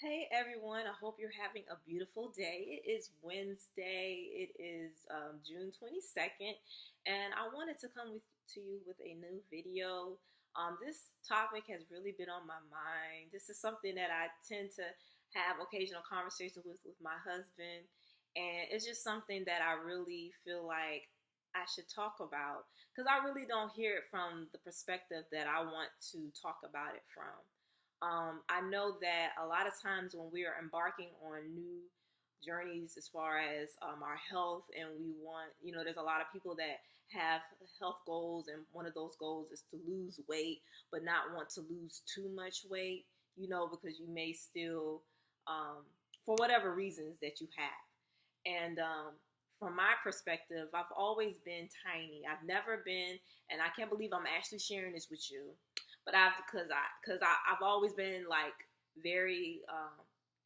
Hey everyone, I hope you're having a beautiful day. It is Wednesday, it is June 22nd, and I wanted to come to you with a new video. This topic has really been on my mind. This is something that I tend to have occasional conversations with my husband, and it's just something that I really feel like I should talk about because I really don't hear it from the perspective that I want to talk about it from. I know that a lot of times when we are embarking on new journeys as far as our health, and we want, there's a lot of people that have health goals, and one of those goals is to lose weight, but not want to lose too much weight, because you may still, for whatever reasons that you have. And from my perspective, I've always been tiny. I've never been, and I can't believe I'm actually sharing this with you, but I've always been like very.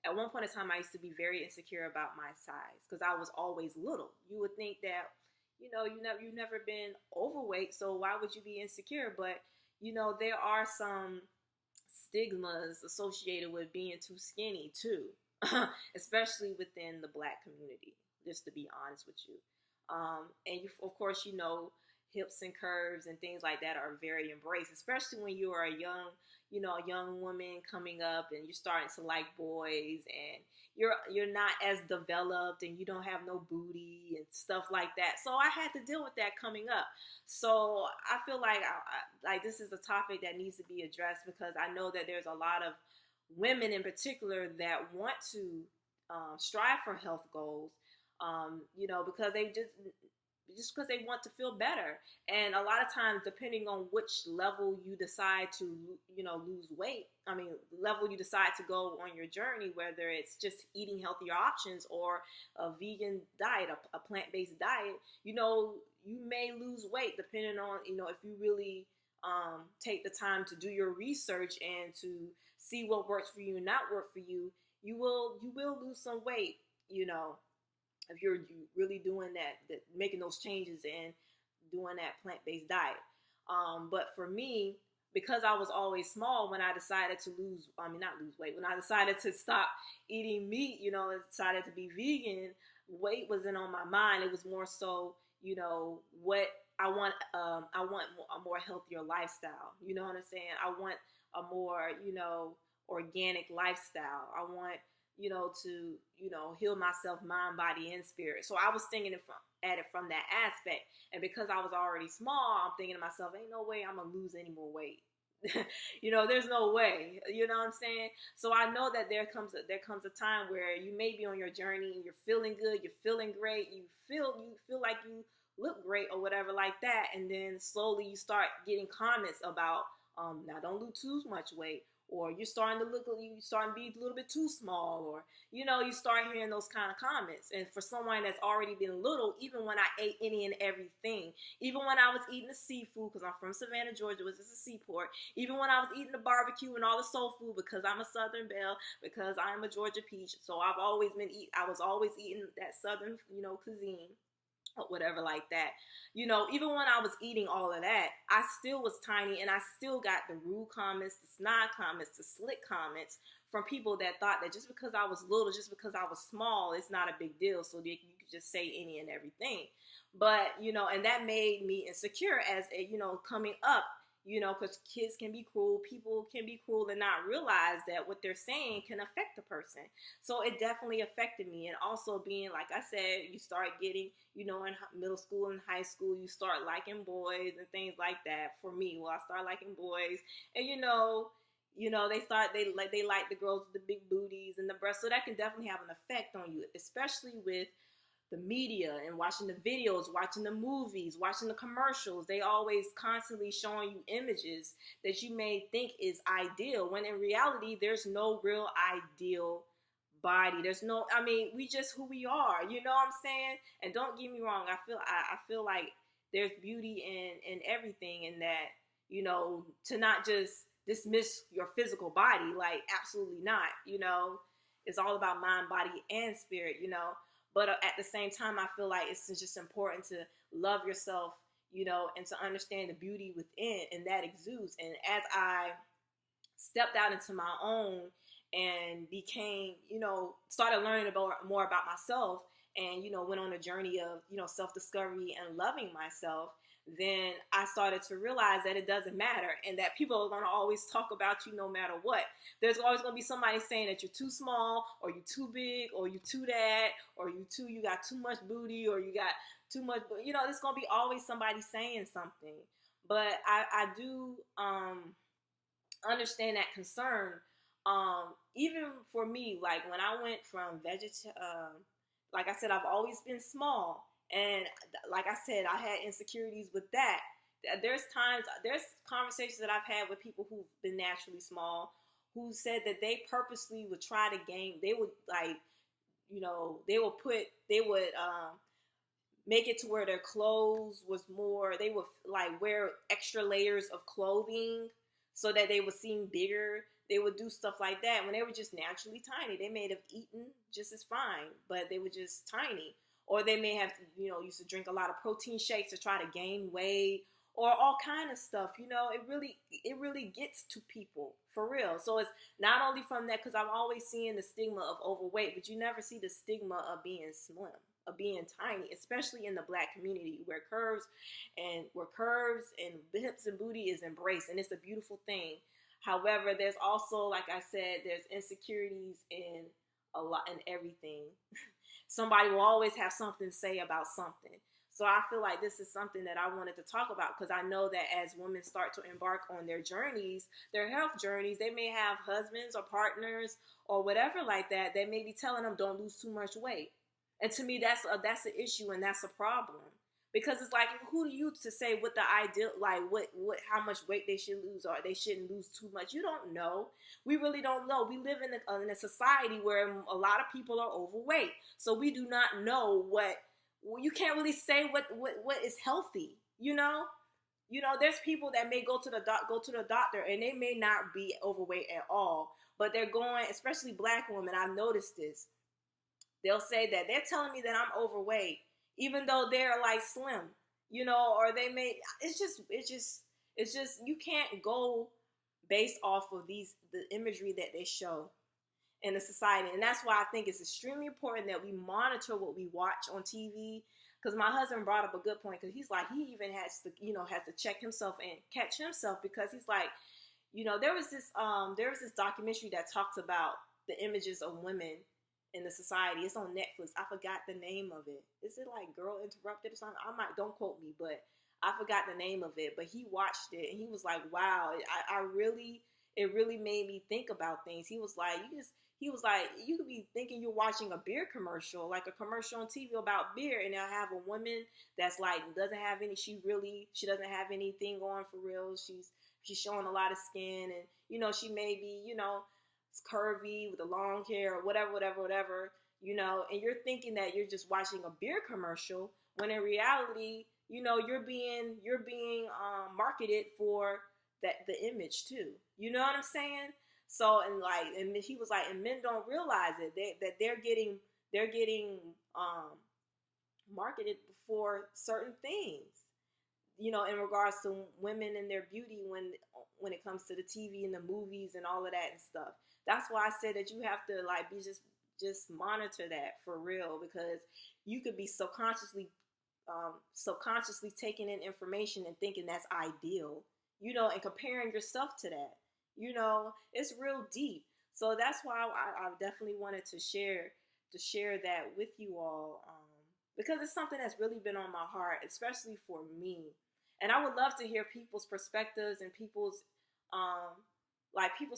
At one point in time, I used to be very insecure about my size because I was always little. You would think that, you've never been overweight, so why would you be insecure? But there are some stigmas associated with being too skinny too, especially within the Black community. Just to be honest with you, and of course, hips and curves and things like that are very embraced, especially when you are a young woman coming up and you're starting to like boys, and you're not as developed, and you don't have no booty and stuff like that. So I had to deal with that coming up. So I feel like like this is a topic that needs to be addressed because I know that there's a lot of women in particular that want to strive for health goals, because they just because they want to feel better. And a lot of times, depending on which level you decide to, lose weight, level you decide to go on your journey, whether it's just eating healthier options or a vegan diet, a plant-based diet, you may lose weight depending on, if you really take the time to do your research and to see what works for you and not work for you. You will lose some weight, if you're really doing that, making those changes and doing that plant-based diet. But for me, because I was always small, when I decided to not lose weight, when I decided to stop eating meat, and decided to be vegan, weight wasn't on my mind. It was more so, what I want. I want a more healthier lifestyle. You know what I'm saying? I want a more, organic lifestyle. I want, to, heal myself, mind, body, and spirit. So I was thinking at it from that aspect. And because I was already small, I'm thinking to myself, ain't no way I'm going to lose any more weight. There's no way, you know what I'm saying? So I know that there comes a time where you may be on your journey and you're feeling good, you're feeling great, you feel like you look great or whatever like that, and then slowly you start getting comments about now don't lose too much weight, or you starting to be a little bit too small, or you start hearing those kind of comments. And for someone that's already been little, even when I ate any and everything, even when I was eating the seafood, because I'm from Savannah, Georgia, which is a seaport, even when I was eating the barbecue and all the soul food, because I'm a Southern belle, because I'm a Georgia peach, so I was always eating that Southern, cuisine or whatever like that. Even when I was eating all of that, I still was tiny, and I still got the rude comments, the snide comments, the slick comments from people that thought that just because I was little, just because I was small, it's not a big deal. So you could just say any and everything. But, and that made me insecure as a, coming up, because kids can be cruel, people can be cruel and not realize that what they're saying can affect a person. So it definitely affected me. And also being, like I said, you start getting, in middle school and high school, you start liking boys and things like that. For me, I started liking boys, and they like the girls with the big booties and the breasts. So that can definitely have an effect on you, especially with the media and watching the videos, watching the movies, watching the commercials. They always constantly showing you images that you may think is ideal, when in reality, there's no real ideal body. There's no, we just who we are. You know what I'm saying? And don't get me wrong. I feel like there's beauty in everything, and that, to not just dismiss your physical body, like absolutely not. It's all about mind, body, and spirit. But at the same time, I feel like it's just important to love yourself, and to understand the beauty within, and that exudes. And as I stepped out into my own and became, started learning about more about myself, and went on a journey of self-discovery and loving myself, then I started to realize that it doesn't matter, and that people are going to always talk about you no matter what. There's always going to be somebody saying that you're too small, or you're too big, or you're too that, or you got too much booty, or you got too much. There's going to be always somebody saying something. But I do understand that concern. Even for me, like when I went from like I said, I've always been small, and like I said, I had insecurities with that. There's conversations that I've had with people who've been naturally small, who said that they purposely would try to gain. They would like, they would make it to where their clothes was more. They would like wear extra layers of clothing so that they would seem bigger. They would do stuff like that when they were just naturally tiny. They may have eaten just as fine, but they were just tiny. Or they may have, used to drink a lot of protein shakes to try to gain weight, or all kind of stuff. It really gets to people for real. So it's not only from that, because I'm always seeing the stigma of overweight, but you never see the stigma of being slim, of being tiny, especially in the Black community, where curves and hips and booty is embraced, and it's a beautiful thing. However, there's also, like I said, there's insecurities in a lot, in everything. Somebody will always have something to say about something. So I feel like this is something that I wanted to talk about, because I know that as women start to embark on their journeys, their health journeys, they may have husbands or partners or whatever like that. They may be telling them, don't lose too much weight. And to me, that's an issue, and that's a problem. Because it's like, who are you to say what the ideal, like how much weight they should lose, or they shouldn't lose too much? You don't know. We really don't know. We live in a society where a lot of people are overweight, so we do not know what. You can't really say what is healthy. There's people that may go to the doctor, and they may not be overweight at all, but they're going, especially Black women. I've noticed this. They'll say that they're telling me that I'm overweight, even though they're like slim, or they may. It's just you can't go based off of the imagery that they show in the society. And that's why I think it's extremely important that we monitor what we watch on TV. Because my husband brought up a good point, because he's like, he even has to check himself and catch himself, because he's like, there was this documentary that talks about the images of women in the society. It's on Netflix. I forgot the name of it. Is it like Girl Interrupted or something? Don't quote me, but I forgot the name of it. But he watched it, and he was like, wow, it really made me think about things. He was like, you could be thinking you're watching a beer commercial, like a commercial on TV about beer, and they'll have a woman that's like, she doesn't have anything on for real. She's showing a lot of skin, and she may be, curvy with the long hair or whatever, and you're thinking that you're just watching a beer commercial, when in reality, you're being marketed for the image too. You know what I'm saying? So, and he was like, and men don't realize it, that they're getting marketed for certain things, in regards to women and their beauty, when it comes to the TV and the movies and all of that and stuff. That's why I said that you have to like be just monitor that for real, because you could be subconsciously taking in information and thinking that's ideal, and comparing yourself to that. It's real deep. So that's why I definitely wanted to share that with you all, because it's something that's really been on my heart, especially for me. And I would love to hear people's perspectives and people's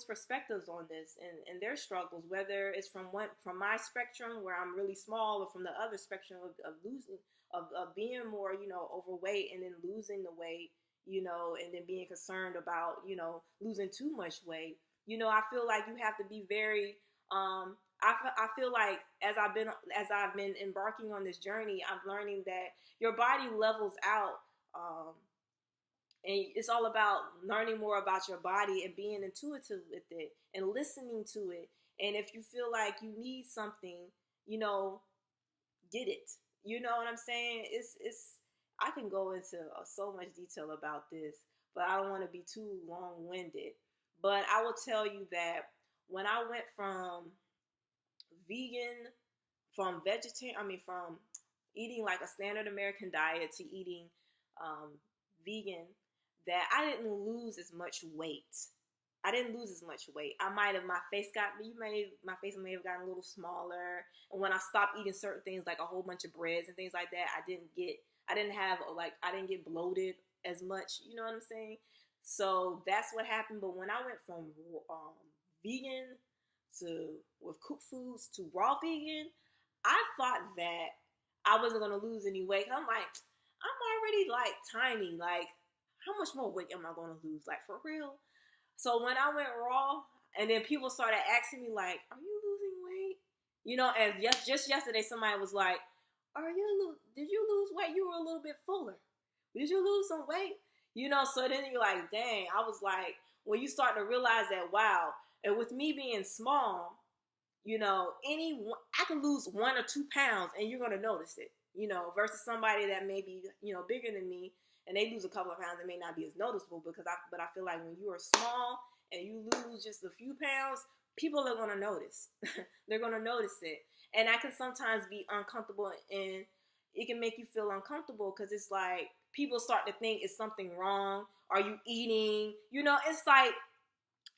perspectives on this, and their struggles, whether it's from my spectrum, where I'm really small, or from the other spectrum of being more, overweight, and then losing the weight, and then being concerned about, losing too much weight. I feel like you have to be very, I feel like as I've been embarking on this journey, I'm learning that your body levels out, and it's all about learning more about your body and being intuitive with it and listening to it. And if you feel like you need something, get it. You know what I'm saying? I can go into so much detail about this, but I don't want to be too long-winded. But I will tell you that when I went from vegan, from vegetarian, I mean, from eating like a standard American diet to eating um, vegan, that I didn't lose as much weight. I didn't lose as much weight. I might have, my face may have gotten a little smaller. And when I stopped eating certain things, like a whole bunch of breads and things like that, I didn't have, like, I didn't get bloated as much. You know what I'm saying? So that's what happened. But when I went from vegan to with cooked foods to raw vegan, I thought that I wasn't gonna lose any weight. I'm like, I'm already like tiny. Like, how much more weight am I gonna lose? Like, for real? So when I went raw, and then people started asking me like, "Are you losing weight?" You know, and just yesterday somebody was like, Did you lose weight? You were a little bit fuller. Did you lose some weight?" You know, so then you're like, "Dang!" I was like, when you start to realize that, wow, and with me being small, you know, I can lose 1 or 2 pounds and you're gonna notice it. You know, versus somebody that may be, you know, bigger than me and they lose a couple of pounds, it may not be as noticeable but I feel like when you are small and you lose just a few pounds, people are gonna notice. They're gonna notice it, and that can sometimes be uncomfortable, and it can make you feel uncomfortable because it's like people start to think is something wrong. Are you eating? You know, it's like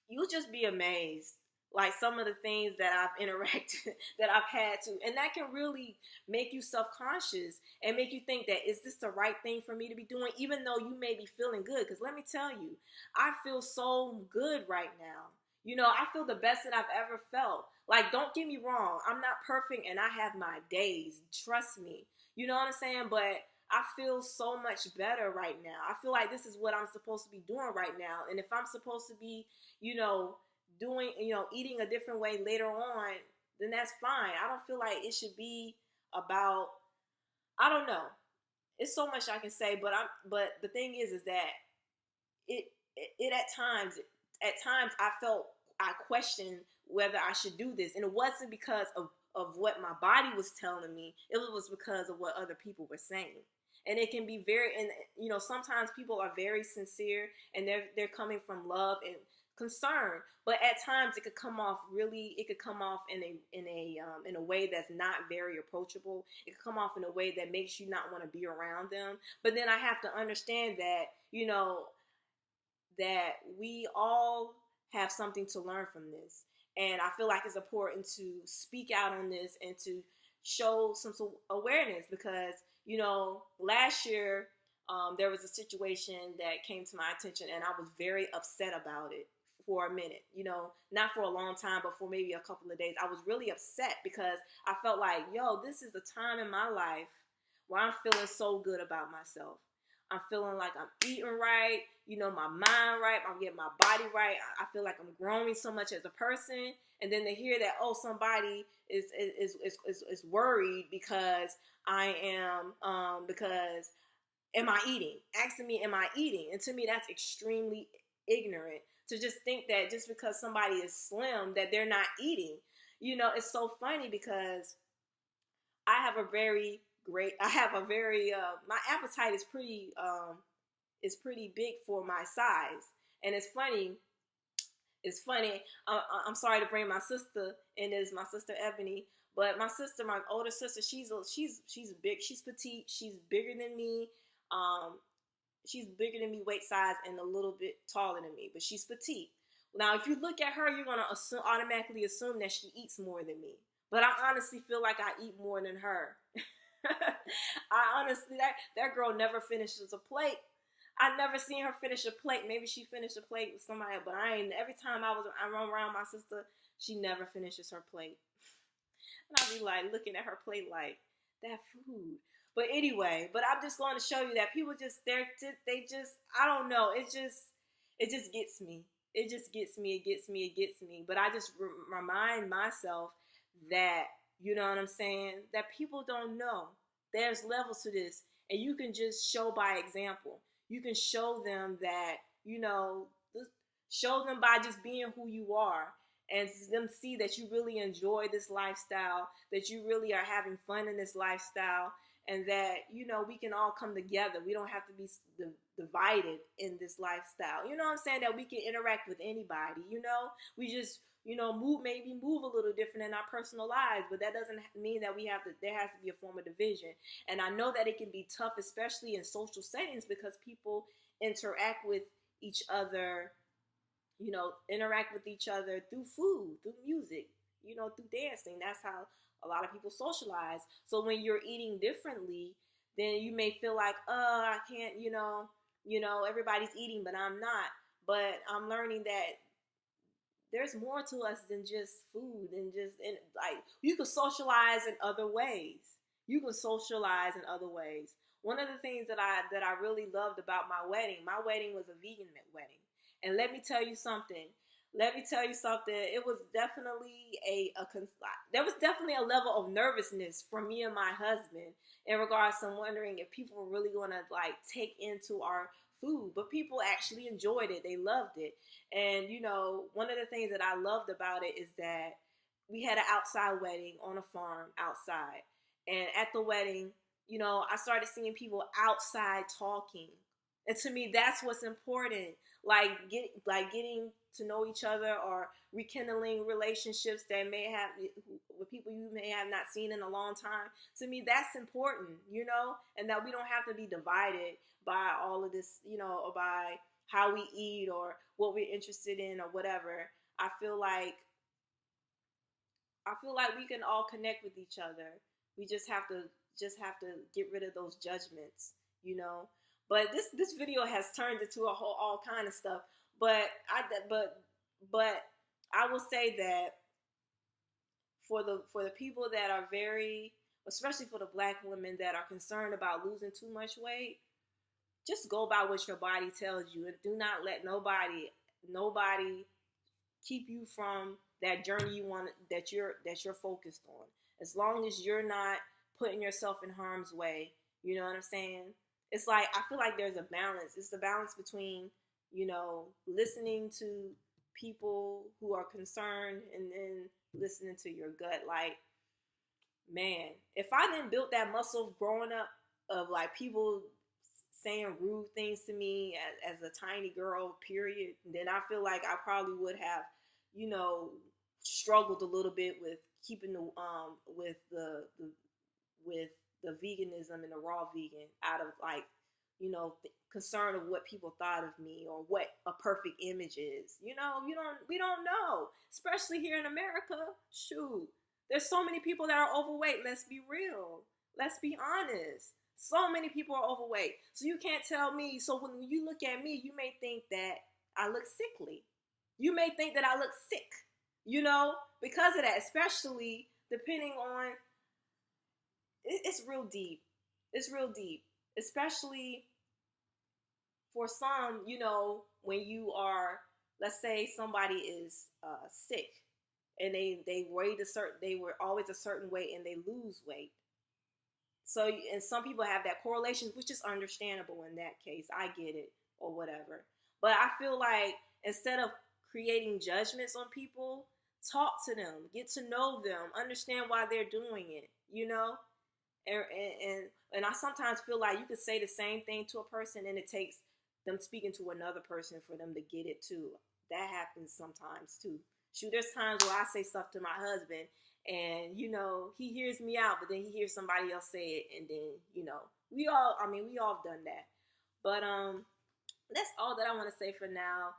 you'll just be amazed, like some of the things that I've interacted that I've had to, and that can really make you self-conscious and make you think that, is this the right thing for me to be doing, even though you may be feeling good? Because let me tell you, I feel so good right now. You know, I feel the best that I've ever felt. Like, don't get me wrong, I'm not perfect and I have my days, trust me. You know what I'm saying? But I feel so much better right now. I feel like this is what I'm supposed to be doing right now. And if I'm supposed to be, you know, doing, you know, eating a different way later on, then that's fine. I don't feel like it should be about, I don't know. It's so much I can say, but the thing is that it at times I felt, I questioned whether I should do this, and it wasn't because of what my body was telling me. It was because of what other people were saying. And it can be very, and you know, sometimes people are very sincere and they're coming from love and concern, but at times it could come off in a way that's not very approachable. It could come off in a way that makes you not want to be around them. But then I have to understand that, you know, that we all have something to learn from this. And I feel like it's important to speak out on this and to show some awareness because, you know, last year there was a situation that came to my attention and I was very upset about it for a minute, you know, not for a long time, but for maybe a couple of days. I was really upset because I felt like, yo, this is the time in my life where I'm feeling so good about myself. I'm feeling like I'm eating right, you know, my mind right, I'm getting my body right. I feel like I'm growing so much as a person. And then to hear that, oh, somebody is worried because I am, because am I eating? Asking me, am I eating? And to me, that's extremely ignorant to just think that just because somebody is slim that they're not eating. You know, it's so funny because I have a very my appetite is pretty big for my size. And it's funny. I'm sorry to bring my sister in this, my sister Ebony, but my older sister, she's big, she's petite, she's bigger than me. Um, she's bigger than me weight size and a little bit taller than me, but she's petite. Now, if you look at her, you're gonna automatically assume that she eats more than me. But I honestly feel like I eat more than her. I honestly, that girl never finishes a plate. I never seen her finish a plate. Maybe she finished a plate with somebody, but I ain't. Every time I run around my sister, she never finishes her plate. And I'll be like looking at her plate like, that food. But anyway, but I'm just going to show you that people just, they just, I don't know. It just gets me. It just gets me. It gets me. It gets me. But I just remind myself that, you know what I'm saying? That people don't know. There's levels to this. And you can just show by example. You can show them that, you know, show them by just being who you are and them see that you really enjoy this lifestyle, that you really are having fun in this lifestyle, and that, you know, we can all come together. We don't have to be divided in this lifestyle. You know what I'm saying? That we can interact with anybody, you know? We just, move, maybe move a little different in our personal lives, but that doesn't mean that there has to be a form of division. And I know that it can be tough, especially in social settings, because people interact with each other, interact with each other through food, through music, through dancing. That's how a lot of people socialize. So when you're eating differently, then you may feel like, I can't, everybody's eating, but I'm not. But I'm learning that there's more to us than just food, and like, you can socialize in other ways. You can socialize in other ways. One of the things that I really loved about my wedding was a vegan wedding. And let me tell you something. Let me tell you something. It was definitely there was definitely a level of nervousness for me and my husband in regards to wondering if people were really going to like take into our food. But people actually enjoyed it. They loved it. And one of the things that I loved about it is that we had an outside wedding on a farm outside. And at the wedding, I started seeing people outside talking. And to me, that's what's important. Getting to know each other, or rekindling relationships that may have with people you may have not seen in a long time. To me, that's important, and that we don't have to be divided by all of this, or by how we eat or what we're interested in or whatever. I feel like we can all connect with each other. We just have to get rid of those judgments, you know. But this video has turned into a whole all kind of stuff. But I will say that for the people that are very, especially for the Black women that are concerned about losing too much weight, just go by what your body tells you, and do not let nobody keep you from that journey that you're focused on. As long as you're not putting yourself in harm's way, you know what I'm saying? It's like, I feel like there's a balance. It's the balance between, listening to people who are concerned, and then listening to your gut. Like, man, if I didn't build that muscle growing up of like people saying rude things to me as a tiny girl, period, then I feel like I probably would have, struggled a little bit with keeping the with the veganism and the raw vegan out of like, concern of what people thought of me or what a perfect image is. We don't know, especially here in America. Shoot, there's so many people that are overweight. Let's be real. Let's be honest. So many people are overweight. So you can't tell me. So when you look at me, you may think that I look sickly. You may think that I look sick, because of that, especially depending on, it's real deep. It's real deep, especially for some, when you are, let's say somebody is sick, and they were always a certain weight, and they lose weight. So, and some people have that correlation, which is understandable in that case. I get it, or whatever. But I feel like instead of creating judgments on people, talk to them, get to know them, understand why they're doing it, And I sometimes feel like you could say the same thing to a person, and it takes them speaking to another person for them to get it too. That happens sometimes too. Shoot, there's times where I say stuff to my husband, and he hears me out, but then he hears somebody else say it, and then we all done that. But that's all that I want to say for now.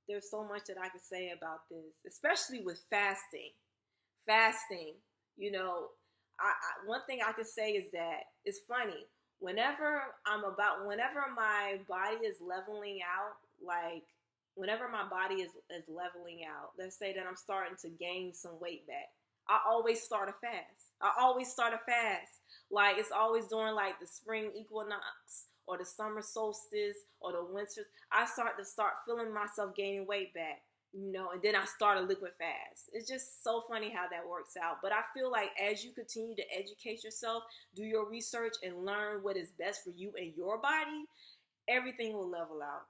There's so much that I could say about this, especially with fasting. Fasting, one thing I can say is that it's funny. Whenever my body is leveling out, like whenever my body is leveling out, let's say that I'm starting to gain some weight back, I always start a fast. Like, it's always during like the spring equinox or the summer solstice or the winter. I start feeling myself gaining weight back. And then I start a liquid fast. It's just so funny how that works out. But I feel like as you continue to educate yourself, do your research, and learn what is best for you and your body, everything will level out,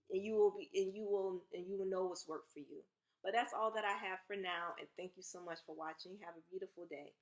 and you will know what's worked for you. But that's all that I have for now, and thank you so much for watching. Have a beautiful day.